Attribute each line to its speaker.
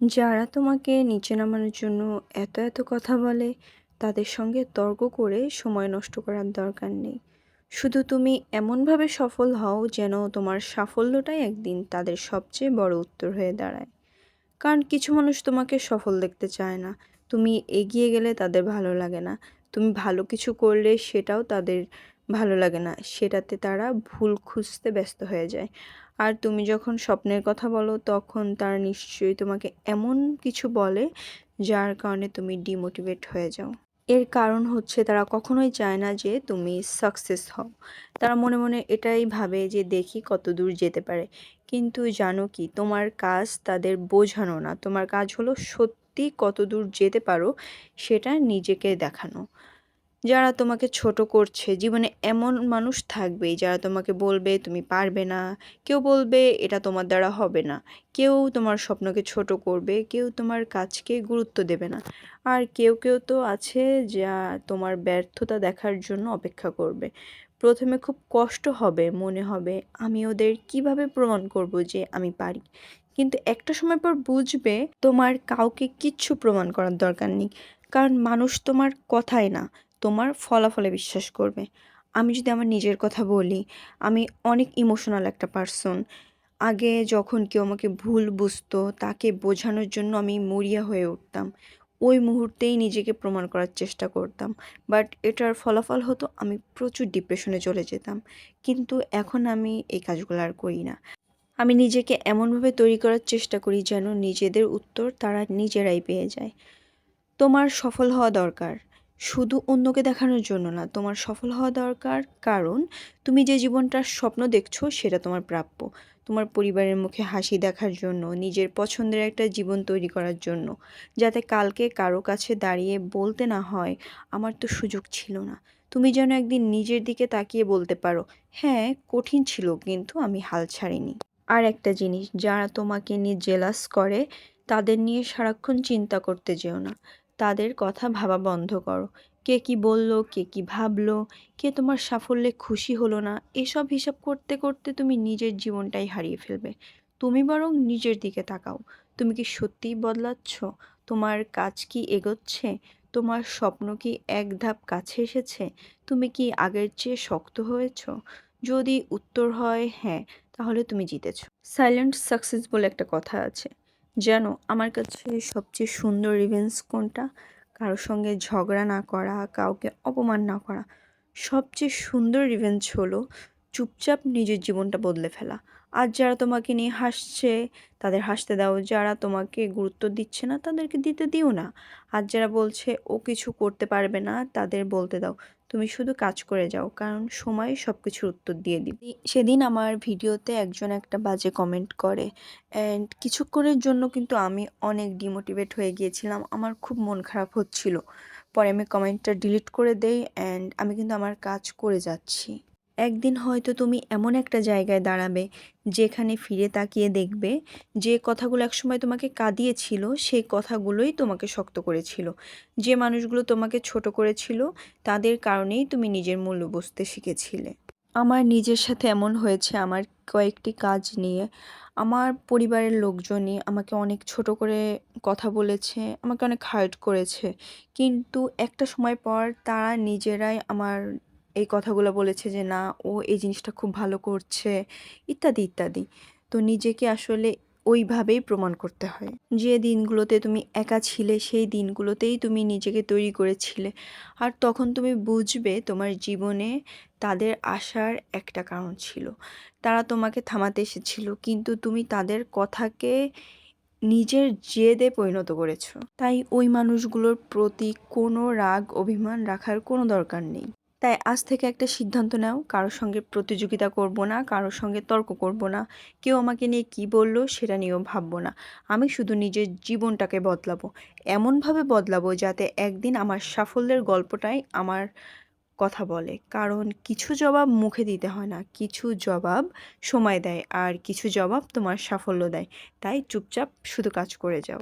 Speaker 1: যারা তোমাকে নিচে নামানোর জন্য এত কথা বলে, তাদের সঙ্গে তর্ক করে সময় নষ্ট করার দরকার নেই। শুধু তুমি এমনভাবে সফল হও যেন তোমার সাফল্যটাই একদিন তাদের সবচেয়ে বড় উত্তর হয়ে দাঁড়ায়। কারণ কিছু মানুষ তোমাকে সফল দেখতে চায় না। তুমি এগিয়ে গেলে তাদের ভালো লাগে না। তুমি ভালো কিছু করলে সেটাও তাদের ভালো লাগে না। সেটাতে তারা ভুল খুঁজতে ব্যস্ত হয়ে যায়। আর তুমি যখন স্বপ্নের কথা বলো তখন তারা নিশ্চয়ই তোমাকে এমন কিছু বলে যার কারণে তুমি ডিমোটিভেট হয়ে যাও। এর কারণ হচ্ছে তারা কখনোই চায় না যে তুমি সাকসেস হও। তারা মনে মনে এটাই ভাবে যে দেখি কত দূর যেতে পারে। কিন্তু জানো কি, তোমার কাজ তাদের বোঝানো না, তোমার কাজ হলো সত্যি কত দূর যেতে পারো সেটা নিজেকে দেখানো। যারা তোমাকে ছোট করছে, জীবনে এমন মানুষ থাকবেই যারা তোমাকে বলবে তুমি পারবে না, কেউ বলবে এটা তোমার দ্বারা হবে না, কেউ তোমার স্বপ্নকে ছোট করবে, কেউ তোমার কাজকে গুরুত্ব দেবে না। আর কেউ তো আছে যা তোমার ব্যর্থতা দেখার জন্য অপেক্ষা করবে। প্রথমে খুব কষ্ট হবে, মনে হবে আমি ওদের কিভাবে প্রমাণ করব যে আমি পারি। কিন্তু একটা সময় পর বুঝবে তোমার কাউকে কিচ্ছু প্রমাণ করার দরকার নেই। কারণ মানুষ তোমার কথায় না, তোমার ফলাফলে বিশ্বাস করবে। আমি যদি আমার নিজের কথা বলি, আমি অনেক ইমোশনাল একটা পার্সন। আগে যখন কেউ আমাকে ভুল বুঝতো, তাকে বোঝানোর জন্য আমি মরিয়া হয়ে উঠতাম। ওই মুহূর্তেই নিজেকে প্রমাণ করার চেষ্টা করতাম। বাট এটার ফলাফল হতো আমি প্রচুর ডিপ্রেশনে চলে যেতাম। কিন্তু এখন আমি এই কাজগুলো আর করি না। আমি নিজেকে এমনভাবে তৈরি করার চেষ্টা করি যেন নিজেদের উত্তর তারা নিজেরাই পেয়ে যায়। তোমার সফল হওয়া দরকার, শুধু অন্যকে দেখানোর জন্য না। তোমার সফল হওয়া দরকার কারণ তুমি যে জীবনটার স্বপ্ন দেখছো সেটা তোমার প্রাপ্য। তোমার পরিবারের মুখে হাসি দেখার জন্য, নিজের পছন্দের একটা জীবন তৈরি করার জন্য, যাতে কালকে কারো কাছে দাঁড়িয়ে বলতে না হয় আমার তো সুযোগ ছিল না। তুমি যেন একদিন নিজের দিকে তাকিয়ে বলতে পারো, হ্যাঁ কঠিন ছিল কিন্তু আমি হাল ছাড়িনি। আর একটা জিনিস, যারা তোমাকে নিয়ে জেলাস করে তাদের নিয়ে সারাক্ষণ চিন্তা করতে যেও না। তাদের কথা ভাবা বন্ধ করো। কে কি বলল, কে কি ভাবলো, কে তোমার সাফল্যে খুশি হলো না, এসব হিসাব করতে করতে তুমি নিজের জীবনটাই হারিয়ে ফেলবে। তুমি বরং নিজের দিকে তাকাও। তুমি কি সত্যিই বদলাচ্ছ? তোমার কাজ কি এগোচ্ছে? তোমার স্বপ্ন কি এক ধাপ কাছে এসেছে? তুমি কি আগের চেয়ে শক্ত হয়েছ? যদি উত্তর হয় হ্যাঁ, তাহলে তুমি জিতেছ। সাইলেন্ট সাকসেস বলে একটা কথা আছে। জানো আমার কাছে সবচেয়ে সুন্দর রিভেঞ্জ কোনটা? কারোর সঙ্গে ঝগড়া না করা, কাউকে অপমান না করা। সবচেয়ে সুন্দর রিভেঞ্জ হলো চুপচাপ নিজের জীবনটা বদলে ফেলা। আর যারা তোমাকে নিয়ে হাসছে তাদের হাসতে দাও, যারা তোমাকে গুরুত্ব দিচ্ছে না তাদেরকে দিতে দিও না। আর যারা বলছে ও কিছু করতে পারবে না তাদের বলতে দাও তুমি শুধু কাজ করে যাও, কারণ সময় সব কিছুর উত্তর দিয়ে দিবে। সেদিন আমার ভিডিওতে একজন একটা বাজে কমেন্ট করে, অ্যান্ড কিছুক্ষণের জন্য কিন্তু আমি অনেক ডিমোটিভেট হয়ে গিয়েছিলাম, আমার খুব মন খারাপ হচ্ছিল। পরে আমি কমেন্টটা ডিলিট করে দেই, অ্যান্ড আমি কিন্তু আমার কাজ করে যাচ্ছি। একদিন হয়তো তুমি এমন একটা জায়গায় দাঁড়াবে যেখানে ফিরে তাকিয়ে দেখবে যে কথাগুলো একসময় তোমাকে কাঁদিয়েছিল সেই কথাগুলোই তোমাকে শক্ত করেছিল। যে মানুষগুলো তোমাকে ছোট করেছিল তাদের কারণেই তুমি নিজের মূল্য বুঝতে শিখেছিলে। আমার নিজের সাথে এমন হয়েছে আমার কয়েকটি কাজ নিয়ে। আমার পরিবারের লোকজনই আমাকে অনেক ছোট করে কথা বলেছে, আমাকে অনেক হার্ট করেছে। কিন্তু একটা সময় পর তারা নিজেরাই আমার এই কথাগুলো বলেছে যে না, ও এই জিনিসটা খুব ভালো করছে, ইত্যাদি ইত্যাদি। তো নিজেকে আসলে ওইভাবেই প্রমাণ করতে হয়। যে দিনগুলোতে তুমি একা ছিলে সেই দিনগুলোতেই তুমি নিজেকে তৈরি করেছিলে। আর তখন তুমি বুঝবে তোমার জীবনে তাদের আসার একটা কারণ ছিল। তারা তোমাকে থামাতে এসেছিল কিন্তু তুমি তাদের কথাকে নিজের জেদে পরিণত করেছো। তাই ওই মানুষগুলোর প্রতি কোনো রাগ অভিমান রাখার কোনো দরকার নেই। তাই আজ থেকে একটা সিদ্ধান্ত নাও, কারোর সঙ্গে প্রতিযোগিতা করব না, কারোর সঙ্গে তর্ক করব না, কেউ আমাকে নিয়ে কী বললো সেটা নিয়েও ভাববো না। আমি শুধু নিজের জীবনটাকে বদলাবো, এমনভাবে বদলাবো যাতে একদিন আমার সাফল্যের গল্পটাই আমার কথা বলে। কারণ কিছু জবাব মুখে দিতে হয় না, কিছু জবাব সময় দেয়, আর কিছু জবাব তোমার সাফল্য দেয়। তাই চুপচাপ শুধু কাজ করে যাও।